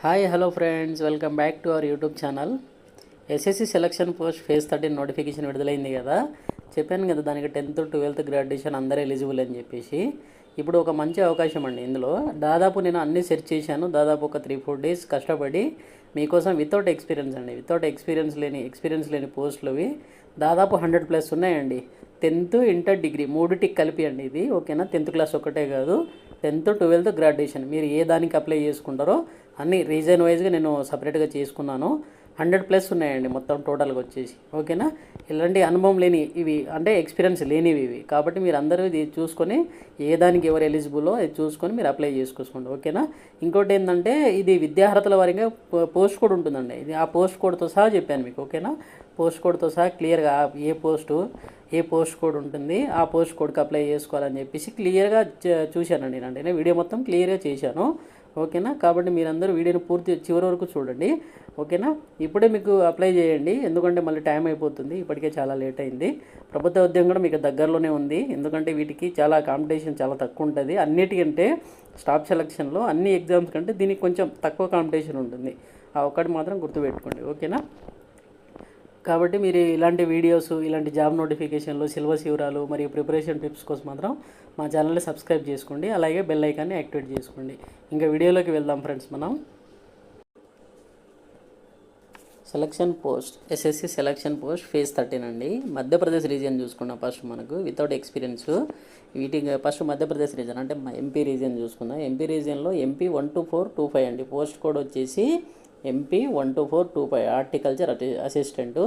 Hi hello friends, welcome back to our YouTube channel. SSC selection post phase 13 notification విడుదలైంది కదా. చెప్పాను కదా దానికి 10th 12th గ్రాడ్యుయేషన్ అందరూ ఎలిజిబుల్ అని చెప్పేసి. ఇప్పుడు ఒక మంచి అవకాశం అండి. ఇందులో దాదాపు నేను అన్నీ సెర్చ్ చేశాను. దాదాపు ఒక 3-4 డేస్ కష్టపడి మీకోసం వితౌట్ ఎక్స్పీరియన్స్ లేని పోస్టులు అవి దాదాపు 100+ ఉన్నాయండి. 10th ఇంటర్ డిగ్రీ మూడిటికి కలిపి అండి ఇది. ఓకేనా, 10th క్లాస్ ఒక్కటే కాదు, 10th 12th గ్రాడ్యుయేషన్ మీరు ఏ దానికి అప్లై చేసుకుంటారో అన్ని రీజన్ వైజ్గా నేను సపరేట్గా చేసుకున్నాను. 100+ ఉన్నాయండి మొత్తం టోటల్గా వచ్చేసి. ఓకేనా, ఇలాంటి అనుభవం లేని ఇవి అంటే ఎక్స్పీరియన్స్ లేనివి ఇవి. కాబట్టి మీరు అందరూ ఇది చూసుకొని ఏ దానికి ఎవరు ఎలిజిబుల్లో అది చూసుకొని మీరు అప్లై చేసుకోండి. ఓకేనా, ఇంకోటి ఏంటంటే ఇది విద్యార్హతల వారిగా పోస్ట్ కోడ్ ఉంటుందండి. ఇది ఆ పోస్ట్ కోడ్తో సహా చెప్పాను మీకు. ఓకేనా, పోస్ట్ కోడ్తో సహా క్లియర్గా ఏ పోస్ట్ కోడ్ ఉంటుంది, ఆ పోస్ట్ కోడ్కి అప్లై చేసుకోవాలని చెప్పేసి క్లియర్గా చూశానండి. నేను వీడియో మొత్తం క్లియర్గా చేశాను. ఓకేనా, కాబట్టి మీరందరూ వీడియోని పూర్తి చివరి వరకు చూడండి. ఓకేనా, ఇప్పుడే మీకు అప్లై చేయండి, ఎందుకంటే మళ్ళీ టైం అయిపోతుంది. ఇప్పటికే చాలా లేట్ అయింది. ప్రభుత్వ ఉద్యోగం కూడా మీకు దగ్గరలోనే ఉంది, ఎందుకంటే వీటికి చాలా కాంపిటీషన్ చాలా తక్కువ ఉంటుంది. అన్నిటికంటే స్టాఫ్ సెలక్షన్లో అన్ని ఎగ్జామ్స్ కంటే దీనికి కొంచెం తక్కువ కాంపిటీషన్ ఉంటుంది. ఆ ఒక్కటి మాత్రం గుర్తుపెట్టుకోండి. ఓకేనా, కాబట్టి మీరు ఇలాంటి వీడియోస్, ఇలాంటి జాబ్ నోటిఫికేషన్లు, సిలబస్ వివరాలు మరియు ప్రిపరేషన్ టిప్స్ కోసం మాత్రం మా ఛానల్ని సబ్స్క్రైబ్ చేసుకోండి. అలాగే బెల్ ఐకాన్ని యాక్టివేట్ చేసుకోండి. ఇంకా వీడియోలోకి వెళ్దాం ఫ్రెండ్స్. మనం selection post, SSC selection post phase 13 అండి. మధ్యప్రదేశ్ రీజియన్ చూసుకున్నాం ఫస్ట్. మనకు వితౌట్ ఎక్స్పీరియన్స్ వీటికి ఫస్ట్ మధ్యప్రదేశ్ రీజన్ అంటే ఎంపీ రీజియన్ చూసుకుందాం. ఎంపీ రీజియన్లో ఎంపీ 12425 అండి. పోస్ట్ కోడ్ వచ్చేసి ఎంపీ 12425 హార్టికల్చర్ అసిస్టెంట్.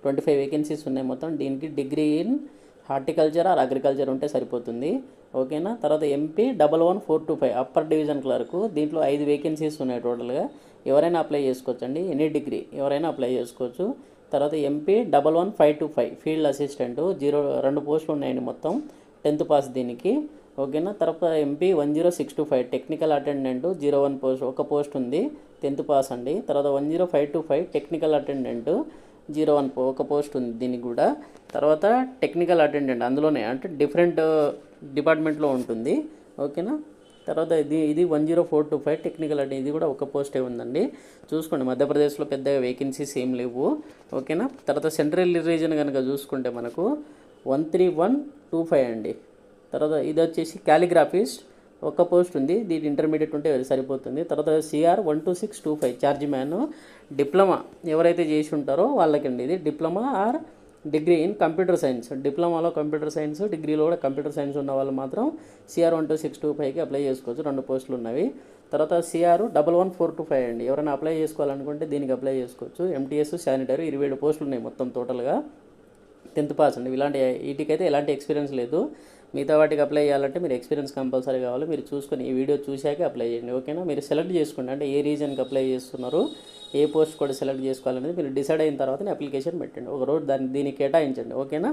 25 వేకెన్సీస్ ఉన్నాయి మొత్తం. దీనికి degree in horticulture are agriculture ఉంటే సరిపోతుంది. ఓకేనా, తర్వాత ఎంపీ 11425 అప్పర్ డివిజన్ క్లర్క్. దీంట్లో 5 వేకెన్సీస్ ఉన్నాయి టోటల్గా. ఎవరైనా అప్లై చేసుకోవచ్చు అండి, ఎనీ డిగ్రీ ఎవరైనా అప్లై చేసుకోవచ్చు. తర్వాత ఎంపీ 11525 ఫీల్డ్ అసిస్టెంట్ 2 పోస్టులు ఉన్నాయండి మొత్తం. 10th పాస్ దీనికి. ఓకేనా, తర్వాత ఎంపీ 10625 టెక్నికల్ అటెండెంట్ 01 పోస్ట్, ఒక పోస్ట్ ఉంది, 10th పాస్ అండి. తర్వాత 10525 టెక్నికల్ అటెండెంట్ 01 ఒక పోస్ట్ ఉంది దీనికి కూడా. తర్వాత టెక్నికల్ అటెండెంట్ అందులోనే అంటే డిఫరెంట్ డిపార్ట్మెంట్లో ఉంటుంది. ఓకేనా, తర్వాత ఇది 10425 టెక్నికల్ అంటే ఇది కూడా ఒక పోస్టే ఉందండి. చూసుకోండి, మధ్యప్రదేశ్లో పెద్దగా వేకెన్సీస్ ఏం లేవు. ఓకేనా, తర్వాత సెంట్రల్ రీజియన్ కనుక చూసుకుంటే మనకు 13125 అండి. తర్వాత ఇది వచ్చేసి క్యాలిగ్రాఫిస్ట్ ఒక పోస్ట్ ఉంది, దీని ఇంటర్మీడియట్ ఉంటే సరిపోతుంది. తర్వాత సిఆర్ 12625 చార్జ్ మ్యాన్ డిప్లొమా ఎవరైతే చేసి ఉంటారో వాళ్ళకండి ఇది. Diploma or degree in computer science, డిప్లొమాలో కంప్యూటర్ సైన్స్, డిగ్రీలో కూడా కంప్యూటర్ సైన్స్ ఉన్న వాళ్ళు మాత్రం సిఆర్ 12625కి అప్లై చేసుకోవచ్చు. 2 పోస్టులు ఉన్నవి. తర్వాత సిఆర్ 11425 అండి. ఎవరైనా అప్లై చేసుకోవాలనుకుంటే దీనికి అప్లై చేసుకోవచ్చు. ఎంటీఎస్ శానిటరీ 27 పోస్టులు ఉన్నాయి మొత్తం టోటల్గా. 10th పాస్ అండి. వీటికైతే ఎలాంటి ఎక్స్పీరియన్స్ లేదు. మిగతా వాటికి అప్లై చేయాలంటే మీరు ఎక్స్పీరియన్స్ కంపల్సరీ కావాలి. మీరు చూసుకొని ఈ వీడియో చూశాక అప్లై చేయండి. ఓకేనా, మీరు సెలెక్ట్ చేసుకోండి అంటే ఏ రీజన్కి అప్లై చేస్తున్నారు, ఏ పోస్ట్ కూడా సెలెక్ట్ చేసుకోవాలనేది మీరు డిసైడ్ అయిన తర్వాతనే అప్లికేషన్ పెట్టండి. ఒక రోజు దీనికి కేటాయించండి. ఓకేనా,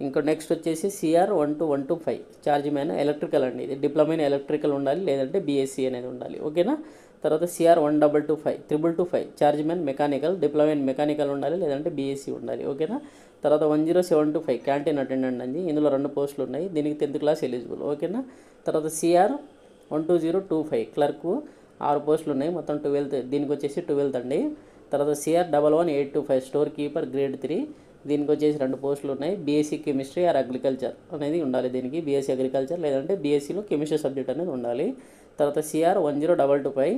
ఇంకో నెక్స్ట్ వచ్చేసి సిఆర్ 12125 చార్జ్ మ్యాన్ ఎలక్ట్రికల్ అండి. ఇది డిప్లొమా ఇన్ ఎలక్ట్రికల్ ఉండాలి, లేదంటే బీఎస్సీ అనేది ఉండాలి. ఓకేనా, తర్వాత CR 12225 charge man mechanical, diploma in mechanical ఉండాలి, లేదంటే బీఎస్సీ ఉండాలి. ఓకేనా, తర్వాత 10725 క్యాంటీన్ అటెండెంట్ అండి. ఇందులో 2 పోస్టులు ఉన్నాయి, దీనికి 10th క్లాస్ ఎలిజిబుల్. ఓకేనా, తర్వాత సిఆర్ 12025 క్లర్కు 6 పోస్టులు ఉన్నాయి మొత్తం. 12th దీనికి వచ్చేసి 12th అండి. తర్వాత సిఆర్ 11825 స్టోర్ కీపర్ గ్రేడ్ 3 దీనికి వచ్చేసి 2 పోస్టులు ఉన్నాయి. బీఎస్సీ కెమిస్ట్రీ ఆర్ అగ్రికల్చర్ అనేది ఉండాలి దీనికి. బీఎస్సీ అగ్రికల్చర్ లేదంటే బీఎస్సీలో కెమిస్ట్రీ సబ్జెక్ట్ అనేది ఉండాలి. తర్వాత సిఆర్ 10225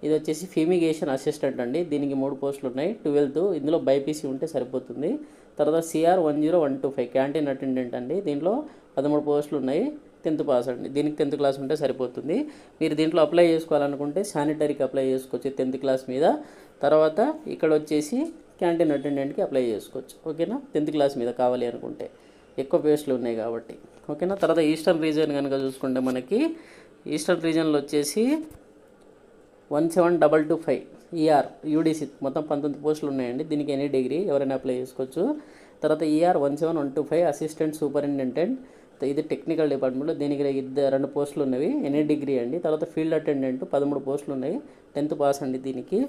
ఇది వచ్చేసి ఫ్యూమిగేషన్ అసిస్టెంట్ అండి. దీనికి 3 పోస్టులు ఉన్నాయి. 12th ఇందులో బైపీసీ ఉంటే సరిపోతుంది. తర్వాత సిఆర్ 10125 క్యాంటీన్ అటెండెంట్ అండి. దీంట్లో 13 పోస్టులు ఉన్నాయి. 10th పాస్ అండి. దీనికి 10th క్లాస్ ఉంటే సరిపోతుంది. మీరు దీంట్లో అప్లై చేసుకోవాలనుకుంటే శానిటరీకి అప్లై చేసుకోవచ్చు 10th క్లాస్ మీద. తర్వాత ఇక్కడ వచ్చేసి క్యాంటీన్ అటెండెంట్కి అప్లై చేసుకోవచ్చు. ఓకేనా, 10th క్లాస్ మీద కావాలి అనుకుంటే, ఎక్కువ పోస్టులు ఉన్నాయి కాబట్టి. ఓకేనా, తర్వాత ఈస్టర్న్ రీజియన్ కనుక చూసుకుంటే మనకి ఈస్టర్న్ రీజియన్లో వచ్చేసి 17225 ఈఆర్ యూడీసీ మొత్తం 19 పోస్టులు ఉన్నాయండి. దీనికి ఎనీ డిగ్రీ ఎవరైనా అప్లై చేసుకోవచ్చు. తర్వాత ఈఆర్ 17125 అసిస్టెంట్ సూపరింటెండెంట్ ఇది టెక్నికల్ డిపార్ట్మెంట్లో. దీనికి 2 పోస్టులు ఉన్నవి, ఎనీ డిగ్రీ అండి. తర్వాత ఫీల్డ్ అటెండెంట్ 13 పోస్టులు ఉన్నాయి. 10th పాస్ అండి దీనికి.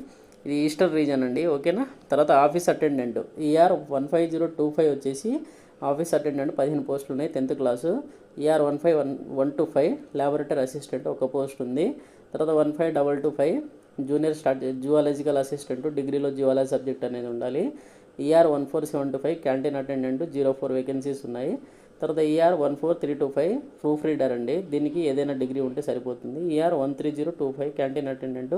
ఇది ఈస్టర్న్ రీజన్ అండి. ఓకేనా, తర్వాత ఆఫీస్ అటెండెంట్ ఈఆర్ 15025 వచ్చేసి ఆఫీస్ అటెండెంట్ 15 పోస్టులు ఉన్నాయి. 10th class. ER 15125 laboratory assistant ఒక పోస్ట్ ఉంది. తర్వాత 15225 జూనియర్ జువాలజికల్ అసిస్టెంట్ డిగ్రీలో జియాలజీ సబ్జెక్ట్ అనేది ఉండాలి. ER 14725 క్యాంటీన్ అటెండెంట్ 04 వేకెన్సీస్ ఉన్నాయి. తర్వాత ER 14325 ప్రూఫ్ రీడర్ అండి, దీనికి ఏదైనా డిగ్రీ ఉంటే సరిపోతుంది. ER 13025 క్యాంటీన్ అటెండెంట్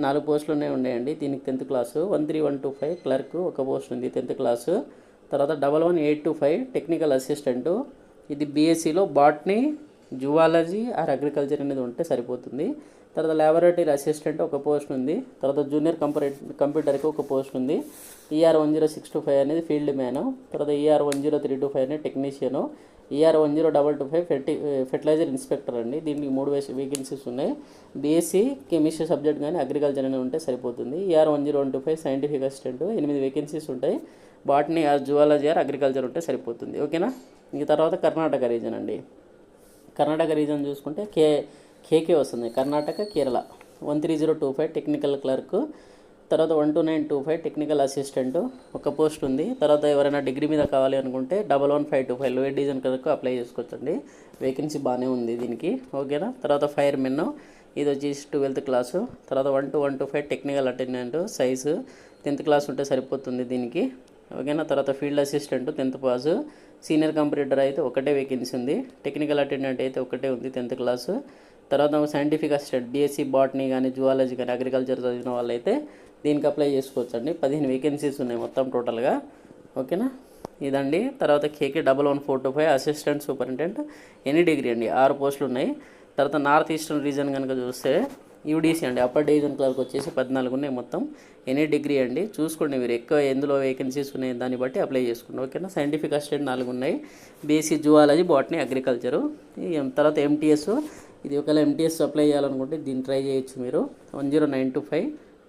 4 పోస్టులు ఉన్నాయండి, దీనికి 10th క్లాసు. 13125 క్లర్క్ ఒక పోస్ట్ ఉంది, 10th క్లాసు. తర్వాత 11825 టెక్నికల్ అసిస్టెంటు, ఇది బీఎస్సీలో బాటనీ, జువాలజీ ఆర్ అగ్రికల్చర్ అనేది ఉంటే సరిపోతుంది. తర్వాత ల్యాబొరేటరీ అసిస్టెంట్ ఒక పోస్ట్ ఉంది. తర్వాత జూనియర్ కంప్యూటర్కి ఒక పోస్ట్ ఉంది. ER 10625 అనేది ఫీల్డ్ మ్యాను. తర్వాత ER 10325 అనేది టెక్నీషియను. ER 10225 ఫెర్టిలైజర్ ఇన్స్పెక్టర్ అండి, దీనికి 3 వేకెన్సీస్ ఉన్నాయి. బీఎస్సీ కెమిస్ట్రీ సబ్జెక్ట్ కానీ అగ్రికల్చర్ అనేది ఉంటే సరిపోతుంది. ER 10125 సైంటిఫిక్ అసిస్టెంట్ 8 వేకెన్సీస్ ఉంటాయి. Botany or zoology or agriculture ఉంటే సరిపోతుంది. ఓకేనా. ఇంక తర్వాత కర్ణాటక రీజన్ అండి. కర్ణాటక రీజన్ చూసుకుంటే కేకే వస్తుంది, కర్ణాటక కేరళ. 13025 technical clerk. తర్వాత 12925 టెక్నికల్ అసిస్టెంట్ ఒక పోస్ట్ ఉంది. తర్వాత ఎవరైనా డిగ్రీ మీద కావాలి అనుకుంటే 11525 లోయర్ డివిజన్ క్లర్క్ అప్లై చేసుకోవచ్చండి, వేకెన్సీ బాగానే ఉంది దీనికి. ఓకేనా. తర్వాత ఫైర్ మెన్, ఇది వచ్చేసి 12th క్లాసు. తర్వాత 12125 technical attendant size 10th class ఉంటే సరిపోతుంది దీనికి. ఓకేనా. తర్వాత field assistant 10th pass. Senior computer అయితే ఒకటే వేకెన్సీ ఉంది. టెక్నికల్ అటెండెంట్ అయితే ఒకటే ఉంది, 10th క్లాసు. తర్వాత సైంటిఫిక్ అసిస్టెంట్ బీఎస్సీ బాటనీ కానీ జువాలజీ కానీ అగ్రికల్చర్ చదివిన వాళ్ళైతే దీనికి అప్లై చేసుకోవచ్చండి. 15 వేకెన్సీస్ ఉన్నాయి మొత్తం టోటల్గా. ఓకేనా. ఇదండి. తర్వాత కేకే 11425 అసిస్టెంట్ సూపరింటెండెంట్ ఎనీ డిగ్రీ అండి, 6 పోస్టులు ఉన్నాయి. తర్వాత నార్త్ ఈస్టర్న్ రీజన్ కనుక చూస్తే యూడీసీ అండి, అప్పర్ డివిజన్ క్లర్క్ వచ్చేసి 14 ఉన్నాయి మొత్తం, ఎనీ డిగ్రీ అండి. చూసుకోండి మీరు ఎక్కువ ఎందులో వేకెన్సీస్ ఉన్నాయి దాన్ని బట్టి అప్లై చేసుకోండి. ఓకేనా. సైంటిఫిక్ అసిస్టెంట్ 4 ఉన్నాయి, బీఎస్సీ జువాలజీ బాటనీ అగ్రికల్చరు. తర్వాత ఎంటీఎస్, ఇది ఒకవేళ ఎంటీఎస్ అప్లై చేయాలనుకుంటే దీన్ని ట్రై చేయొచ్చు మీరు. 10925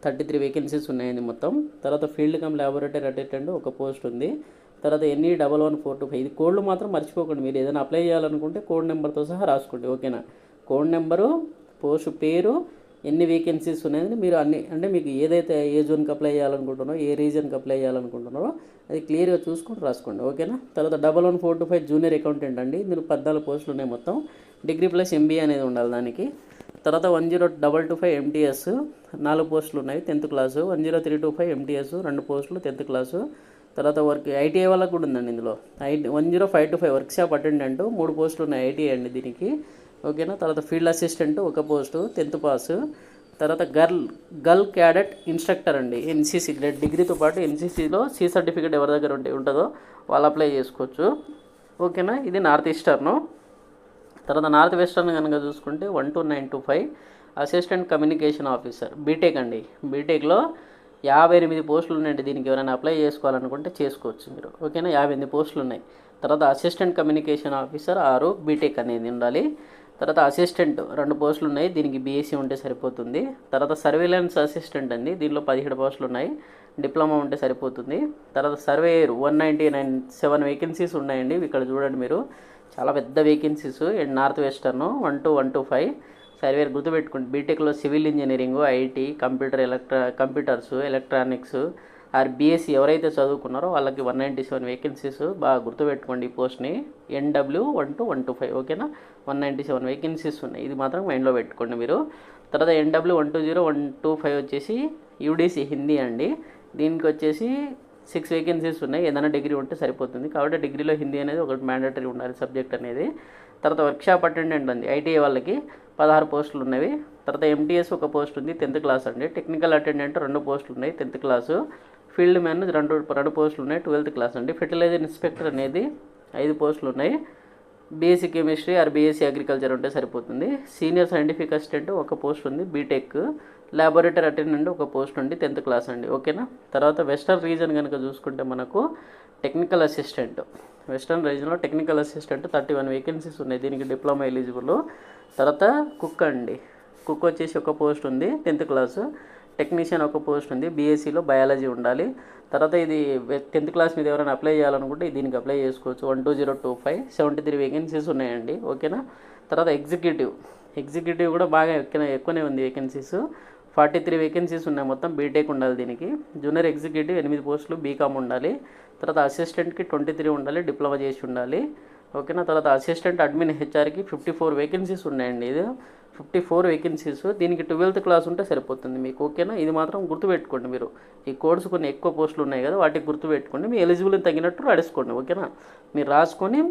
33 వేకెన్సీస్ ఉన్నాయండి మొత్తం. తర్వాత ఫీల్డ్ కమ్ ల్యాబొరేటరీ అటెండెంట్ ఒక పోస్ట్ ఉంది. తర్వాత NE 11425, ఇది కోడ్లు మాత్రం మర్చిపోకండి, మీరు ఏదైనా అప్లై చేయాలనుకుంటే కోడ్ నెంబర్తో సహా రాసుకోండి. ఓకేనా. కోడ్ నెంబరు, పోస్ట్ పేరు, ఎన్ని వేకెన్సీస్ ఉన్నాయని మీరు అన్ని, అంటే మీకు ఏదైతే ఏ జోన్కి అప్లై చేయాలనుకుంటున్నారో ఏ రీజన్కి అప్లై చేయాలనుకుంటున్నారో అది క్లియర్గా చూసుకొని రాసుకోండి. ఓకేనా. తర్వాత 11425 జూనియర్ అకౌంటెంట్ అండి, ఇందులో 14 పోస్టులు ఉన్నాయి మొత్తం, డిగ్రీ ప్లస్ MBA అనేది ఉండాలి దానికి. తర్వాత 10225 MTS 4 పోస్టులు ఉన్నాయి, 10th క్లాసు. 10325 MTS 2 పోస్టులు, 10th క్లాసు. తర్వాత ITI వాళ్ళకు కూడా ఉందండి ఇందులో. 10525 వర్క్షాప్ అటెండెంట్ 3 పోస్టులు ఉన్నాయి, ITI అండి దీనికి. ఓకేనా. తర్వాత ఫీల్డ్ అసిస్టెంట్ ఒక పోస్టు, 10th పాస్. తర్వాత గర్ల్ క్యాడెట్ ఇన్స్ట్రక్టర్ అండి, NCC డిగ్రీతో పాటు NCCలో C సర్టిఫికేట్ ఎవరి దగ్గర ఉంటుందో వాళ్ళు అప్లై చేసుకోవచ్చు. ఓకేనా. ఇది నార్త్ ఈస్టర్ను. తర్వాత నార్త్ వెస్టర్న్ కనుక చూసుకుంటే 12925 అసిస్టెంట్ కమ్యూనికేషన్ ఆఫీసర్ బీటెక్ అండి, బీటెక్లో 58 పోస్టులు ఉన్నాయండి. దీనికి ఎవరైనా అప్లై చేసుకోవాలనుకుంటే చేసుకోవచ్చు మీరు. ఓకేనా. 58 పోస్టులు ఉన్నాయి. తర్వాత అసిస్టెంట్ కమ్యూనికేషన్ ఆఫీసర్ 6 బీటెక్ అనేది ఉండాలి. తర్వాత అసిస్టెంట్ 2 పోస్టులు ఉన్నాయి, దీనికి బీఎస్సీ ఉంటే సరిపోతుంది. తర్వాత సర్వేలెన్స్ అసిస్టెంట్ అండి, దీనిలో 17 పోస్టులు ఉన్నాయి, డిప్లొమా ఉంటే సరిపోతుంది. తర్వాత సర్వేయర్ 197 వేకెన్సీస్ ఉన్నాయండి, ఇక్కడ చూడండి మీరు, చాలా పెద్ద vacancies. And north western 12125 surveyor గుర్తుపెట్టుకోండి. బీటెక్లో civil engineering, IT, computers, electronics or BSc ఎవరైతే చదువుకున్నారో వాళ్ళకి 197 వేకెన్సీస్. బాగా గుర్తుపెట్టుకోండి ఈ పోస్ట్ని, NW 12125. ఓకేనా. 197 వేకెన్సీస్ ఉన్నాయి, ఇది మాత్రం మైండ్లో పెట్టుకోండి మీరు. తర్వాత NW 120-125 వచ్చేసి యూడీసీ హిందీ అండి, దీనికి వచ్చేసి 6 వేకెన్సీస్ ఉన్నాయి, ఏదైనా డిగ్రీ ఉంటే సరిపోతుంది. కాబట్టి డిగ్రీలో హిందీ అనేది ఒకటి మ్యాండేటరీ ఉండాలి సబ్జెక్ట్ అనేది. తర్వాత వర్క్షాప్ అటెండెంట్ ఉంది, ITI వాళ్ళకి 16 పోస్టులు ఉన్నవి. తర్వాత MTS ఒక పోస్ట్ ఉంది, 10th క్లాస్ అండి. టెక్నికల్ అటెండెంట్ 2 పోస్టులు ఉన్నాయి, 10th క్లాసు. ఫీల్డ్ మ్యాన్ 2 పోస్టులు ఉన్నాయి, 12th క్లాస్ అండి. ఫెర్టిలైజర్ ఇన్స్పెక్టర్ అనేది 5 పోస్టులు ఉన్నాయి, BSc chemistry or BSc agriculture ఉంటే సరిపోతుంది. సీనియర్ సైంటిఫిక్ అసిస్టెంట్ ఒక పోస్ట్ ఉంది, బీటెక్. ల్యాబొరేటరీ అటెండెంట్ ఒక పోస్ట్ ఉంది, 10th క్లాస్ అండి. ఓకేనా. తర్వాత వెస్టర్న్ రీజన్ కనుక చూసుకుంటే మనకు టెక్నికల్ అసిస్టెంట్, వెస్టర్న్ రీజన్లో టెక్నికల్ అసిస్టెంట్ 31 వేకెన్సీస్ ఉన్నాయి, దీనికి డిప్లొమా ఎలిజిబుల్. తర్వాత కుక్ అండి, కుక్ వచ్చేసి ఒక పోస్ట్ ఉంది, 10th క్లాసు. టెక్నీషియన్ ఒక పోస్ట్ ఉంది, బీఎస్సీలో బయాలజీ ఉండాలి. తర్వాత ఇది 10th క్లాస్ మీద ఎవరైనా అప్లై చేయాలనుకుంటే దీనికి అప్లై చేసుకోవచ్చు. 12025 73 వేకెన్సీస్ ఉన్నాయండి. ఓకేనా. తర్వాత ఎగ్జిక్యూటివ్ కూడా బాగా ఎక్కువనే ఉంది వేకెన్సీస్, 43 వేకెన్సీస్ ఉన్నాయి మొత్తం, బీటెక్ ఉండాలి దీనికి. జూనియర్ ఎగ్జిక్యూటివ్ 8 పోస్టులు, బీకామ్ ఉండాలి. తర్వాత అసిస్టెంట్కి 23 ఉండాలి, డిప్లొమా చేసి ఉండాలి. ఓకేనా. తర్వాత అసిస్టెంట్ అడ్మిన్ HRకి 54 వేకెన్సీస్ ఉన్నాయండి, ఇది 54 వేకెన్సీస్. దీనికి 12th క్లాస్ ఉంటే సరిపోతుంది మీకు, ఓకేనా. ఇది మాత్రం గుర్తుపెట్టుకోండి మీరు. ఈ కోడ్స్ కొన్ని ఎక్కువ పోస్టులు ఉన్నాయి కదా, వాటికి గుర్తుపెట్టుకోండి. మీ ఎలిజిబుల్ని తగినట్టు అడుసుకోండి, ఓకేనా. మీరు రాసుకొని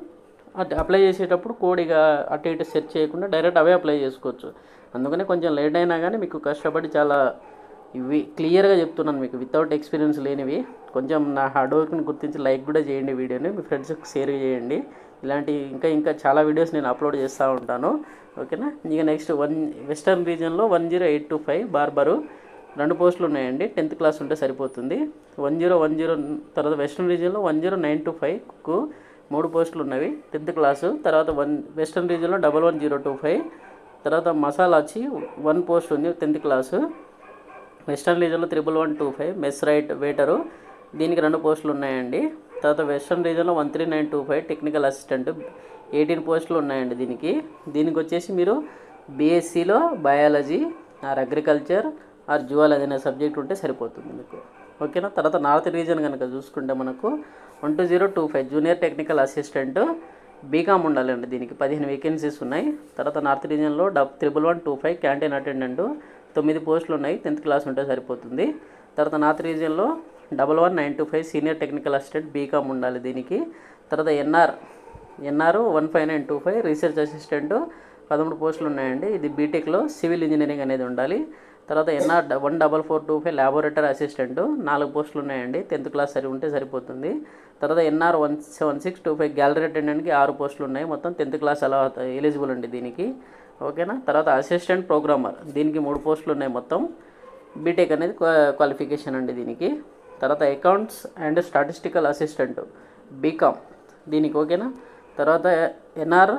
అప్లై చేసేటప్పుడు కోడ్ ఇక అటు ఇటు సెర్చ్ చేయకుండా డైరెక్ట్ అవే అప్లై చేసుకోవచ్చు. అందుకనే కొంచెం లేట్ అయినా కానీ మీకు కష్టపడి చాలా ఇవి క్లియర్గా చెప్తున్నాను మీకు, వితౌట్ ఎక్స్పీరియన్స్ లేనివి. కొంచెం నా హార్డ్ వర్క్ని గుర్తించి లైక్ కూడా చేయండి, వీడియోని మీ ఫ్రెండ్స్కి షేర్ చేయండి. ఇలాంటి ఇంకా చాలా వీడియోస్ నేను అప్లోడ్ చేస్తూ ఉంటాను, ఓకేనా. ఇక నెక్స్ట్ వెస్టర్న్ రీజియన్లో 10825 బార్బరు 2 పోస్టులు ఉన్నాయండి. 10th క్లాస్ ఉంటే సరిపోతుంది. 1010 తర్వాత వెస్టర్న్ రీజియన్లో 10925కు 3 పోస్టులు ఉన్నవి, 10th క్లాసు. తర్వాత వెస్టర్న్ రీజియన్లో 11025. తర్వాత మసాలా వచ్చి 1 పోస్ట్ ఉంది, 10th క్లాసు. వెస్టర్న్ రీజియన్లో 11125 మెస్ రైట్ వెయిటరు, దీనికి 2 పోస్టులు ఉన్నాయండి. తర్వాత వెస్టర్న్ రీజియన్లో 13925 టెక్నికల్ అసిస్టెంట్ 18 పోస్టులు ఉన్నాయండి. దీనికి వచ్చేసి మీరు బీఎస్సీలో biology or agriculture or zoology అనే సబ్జెక్ట్ ఉంటే సరిపోతుంది మీకు, ఓకేనా. తర్వాత నార్త్ రీజియన్ కనుక చూసుకుంటే మనకు 12025 జూనియర్ టెక్నికల్ అసిస్టెంట్ బీకామ్ ఉండాలండి. దీనికి 15 వేకెన్సీస్ ఉన్నాయి. తర్వాత నార్త్ రీజియన్లో 11125 క్యాంటీన్ అటెండెంట్ 9 పోస్టులు ఉన్నాయి, 10th క్లాస్ ఉంటే సరిపోతుంది. తర్వాత నార్త్ రీజియన్లో 11925 సీనియర్ టెక్నికల్ అసిస్టెంట్ బీకామ్ ఉండాలి దీనికి. తర్వాత ఎన్ఆర్ 15925 రీసెర్చ్ అసిస్టెంట్ 13 పోస్టులు ఉన్నాయండి. ఇది బీటెక్లో సివిల్ ఇంజనీరింగ్ అనేది ఉండాలి. తర్వాత ఎన్ఆర్ 14425 ల్యాబొరేటరీ అసిస్టెంట్ 4 పోస్టులు ఉన్నాయండి, 10th క్లాస్ ఉంటే సరిపోతుంది. తర్వాత ఎన్ఆర్ 17625 గ్యాలరీ అటెండెంట్కి 6 పోస్టులు ఉన్నాయి, మొత్తం 10th క్లాస్ అలా ఎలిజిబుల్ అండి దీనికి, ఓకేనా. తర్వాత అసిస్టెంట్ ప్రోగ్రామర్ దీనికి 3 పోస్టులు ఉన్నాయి మొత్తం, బీటెక్ అనేది క్వాలిఫికేషన్ అండి దీనికి. తర్వాత accounts and statistical assistant BCom దీనికి, ఓకేనా. తర్వాత NR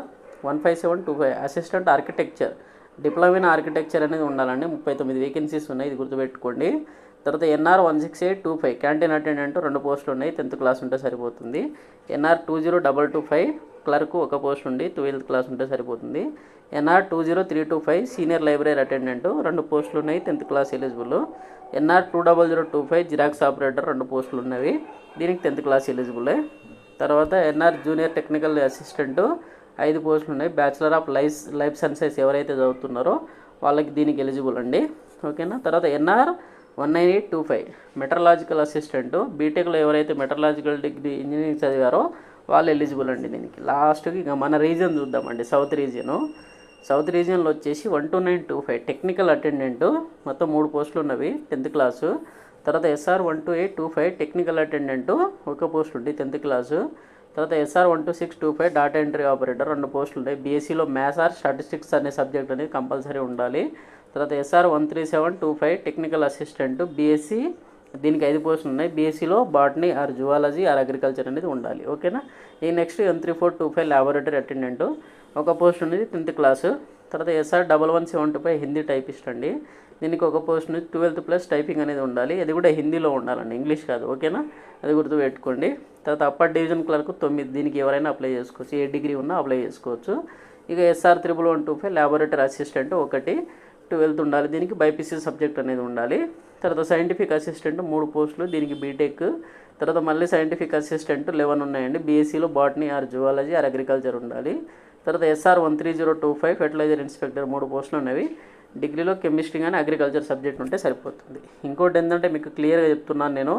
15725 assistant architecture diploma in architecture అనేది ఉండాలండి, 39 వేకెన్సీస్ ఉన్నాయి, ఇది గుర్తుపెట్టుకోండి. తర్వాత ఎన్ఆర్ 16825 క్యాంటీన్ అటెండెంట్ 2 పోస్టులు ఉన్నాయి, 10th క్లాస్ ఉంటే సరిపోతుంది. ఎన్ఆర్ 20225 క్లర్క్ 1 పోస్ట్ ఉండి 12th క్లాస్ ఉంటే సరిపోతుంది. ఎన్ఆర్ 20325 సీనియర్ లైబ్రరీ అటెండెంట్ 2 పోస్టులు ఉన్నాయి, 10th class eligible. NR 20025 xerox operator 2 పోస్టులు ఉన్నవి, దీనికి 10th క్లాస్ ఎలిజిబుల్. తర్వాత ఎన్ఆర్ జూనియర్ టెక్నికల్ అసిస్టెంట్ 5 పోస్టులు ఉన్నాయి, బ్యాచిలర్ ఆఫ్ లైఫ్ సైన్సెస్ ఎవరైతే చదువుతున్నారో వాళ్ళకి దీనికి ఎలిజిబుల్ అండి, ఓకేనా. తర్వాత ఎన్ఆర్ 19825 మెటరలాజికల్ అసిస్టెంట్ బీటెక్లో ఎవరైతే మెటరలాజికల్ డిగ్రీ ఇంజనీరింగ్ చదివారో వాళ్ళు ఎలిజిబుల్ అండి దీనికి. లాస్ట్కి ఇక మన రీజియన్ చూద్దామండి, సౌత్ రీజియన్లో వచ్చేసి 12925 టెక్నికల్ అటెండెంట్ మొత్తం 3 పోస్టులు ఉన్నవి, 10th క్లాసు. తర్వాత ఎస్ఆర్ 12825 టెక్నికల్ అటెండెంట్ 1 పోస్ట్ ఉంది, 10th క్లాసు. తర్వాత ఎస్ఆర్ 12625 డాటా ఎంట్రీ ఆపరేటర్ 2 పోస్టులు ఉంటాయి, బీఎస్సీలో మ్యాథ్స్ ఆర్ స్టాటిస్టిక్స్ అనే సబ్జెక్ట్ అనేది కంపల్సరీ ఉండాలి. తర్వాత ఎస్ఆర్ 13725 టెక్నికల్ అసిస్టెంట్ బీఎస్సీ దీనికి 5 పోస్టులు ఉన్నాయి, బీఎస్సీలో botany or zoology or agriculture అనేది ఉండాలి, ఓకేనా. ఈ next M3425 laboratory attendant 1 post ఉన్నది, 10th క్లాసు. తర్వాత ఎస్ఆర్ 1175 హిందీ టైపిస్ట్ అండి, దీనికి 1 పోస్ట్ ఉంది, 12th ప్లస్ టైపింగ్ అనేది ఉండాలి, అది కూడా హిందీలో ఉండాలండి, ఇంగ్లీష్ కాదు, ఓకేనా. అది గుర్తుపెట్టుకోండి. తర్వాత అప్పర్ డివిజన్ క్లర్క్ 9, దీనికి ఎవరైనా అప్లై చేసుకోవచ్చు, ఏ డిగ్రీ ఉన్నా అప్లై చేసుకోవచ్చు. ఇక ఎస్ఆర్ 1125 ల్యాబొరేటరీ అసిస్టెంట్ 1 12th ఉండాలి, దీనికి బైపీసీ సబ్జెక్ట్ అనేది ఉండాలి. తర్వాత సైంటిఫిక్ అసిస్టెంట్ 3 పోస్టులు, దీనికి బీటెక్. తర్వాత మళ్ళీ సైంటిఫిక్ అసిస్టెంట్ 11 ఉన్నాయండి, బీఎస్సీలో botany or zoology or agriculture ఉండాలి. తర్వాత ఎస్ఆర్ 13025 ఫెర్టిలైజర్ ఇన్స్పెక్టర్ 3 పోస్టులు ఉన్నవి, డిగ్రీలో కెమిస్ట్రీ కానీ అగ్రికల్చర్ సబ్జెక్ట్ ఉంటే సరిపోతుంది. ఇంకోటి ఏంటంటే మీకు క్లియర్గా చెప్తున్నాను నేను,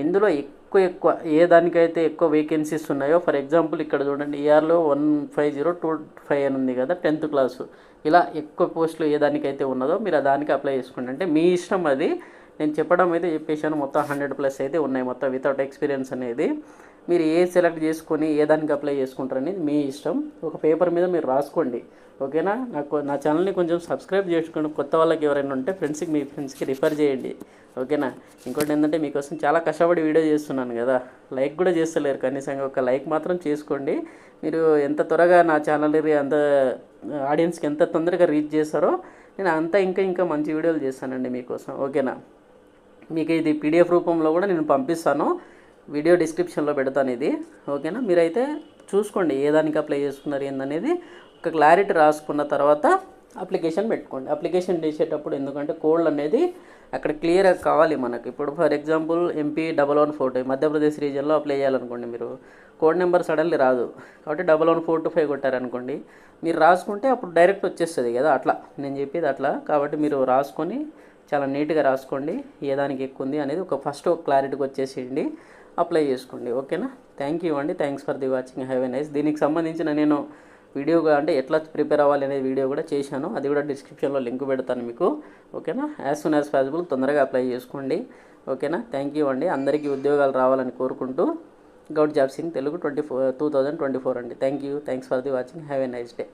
ఇందులో ఎక్కువ ఏ దానికైతే ఎక్కువ వేకెన్సీస్ ఉన్నాయో, ఫర్ ఎగ్జాంపుల్ ఇక్కడ చూడండి ఈఆర్లో 15025 అని ఉంది కదా, 10th క్లాసు, ఇలా ఎక్కువ పోస్టులు ఏ దానికైతే ఉన్నదో మీరు ఆ దానికి అప్లై చేసుకోండి. అంటే మీ ఇష్టం అది, నేను చెప్పడం అయితే చెప్పేసాను, మొత్తం 100+ అయితే ఉన్నాయి మొత్తం వితౌట్ ఎక్స్పీరియన్స్ అనేది. మీరు ఏ సెలెక్ట్ చేసుకొని ఏ దానికి అప్లై చేసుకుంటారు అనేది మీ ఇష్టం, ఒక పేపర్ మీద మీరు రాసుకోండి, ఓకేనా. నా ఛానల్ని కొంచెం సబ్స్క్రైబ్ చేసుకోండి, కొత్త వాళ్ళకి ఎవరైనా ఉంటే మీ ఫ్రెండ్స్కి రిఫర్ చేయండి, ఓకేనా. ఇంకోటి ఏంటంటే మీకోసం చాలా కష్టపడి వీడియో చేస్తున్నాను కదా, లైక్ కూడా చేస్తలేరు, కనీసంగా ఒక లైక్ మాత్రం చేసుకోండి. మీరు ఎంత త్వరగా నా ఛానల్ అంత ఆడియన్స్కి ఎంత తొందరగా రీచ్ చేస్తారో నేను అంతా ఇంకా మంచి వీడియోలు చేస్తానండి మీకోసం, ఓకేనా. మీకు ఇది పీడిఎఫ్ రూపంలో కూడా నేను పంపిస్తాను, వీడియో డిస్క్రిప్షన్లో పెడతాను ఇది, ఓకేనా. మీరైతే చూసుకోండి ఏ దానికి అప్లై చేసుకున్నారు ఏందనేది, ఒక క్లారిటీ రాసుకున్న తర్వాత అప్లికేషన్ పెట్టుకోండి. అప్లికేషన్ చేసేటప్పుడు ఎందుకంటే కోడ్ అనేది అక్కడ క్లియర్గా కావాలి మనకు. ఇప్పుడు ఫర్ ఎగ్జాంపుల్ MP 1114 మధ్యప్రదేశ్ రీజియన్లో అప్లై చేయాలనుకోండి, మీరు కోడ్ నెంబర్ సడన్లీ రాదు కాబట్టి 1145 కొట్టారనుకోండి, మీరు రాసుకుంటే అప్పుడు డైరెక్ట్ వచ్చేస్తుంది కదా. అట్లా నేను చెప్పేది అట్లా. కాబట్టి మీరు రాసుకొని చాలా నీట్గా రాసుకోండి, ఏ దానికి ఎక్కువ ఉంది అనేది ఫస్ట్ ఒక క్లారిటీకి వచ్చేసేయండి, అప్లై చేసుకోండి. ఓకేనా? థ్యాంక్ యూ అండి. Thanks for the watching. Have a nice. దీనికి సంబంధించిన నేను వీడియోగా అంటే ఎట్లా ప్రిపేర్ అవ్వాలి అనే వీడియో కూడా చేశాను, అది కూడా డిస్క్రిప్షన్లో లింక్ పెడతాను మీకు. ఓకేనా? యాజ్ సూన్ యాజ్ పాసిబుల్ తొందరగా అప్లై చేసుకోండి. ఓకేనా? థ్యాంక్ యూ అండి. అందరికీ ఉద్యోగాలు రావాలని కోరుకుంటూ గౌట్ జాబ్ సింగ్ తెలుగు 2024 అండి. Thank you. Thanks for the watching. Have a nice day.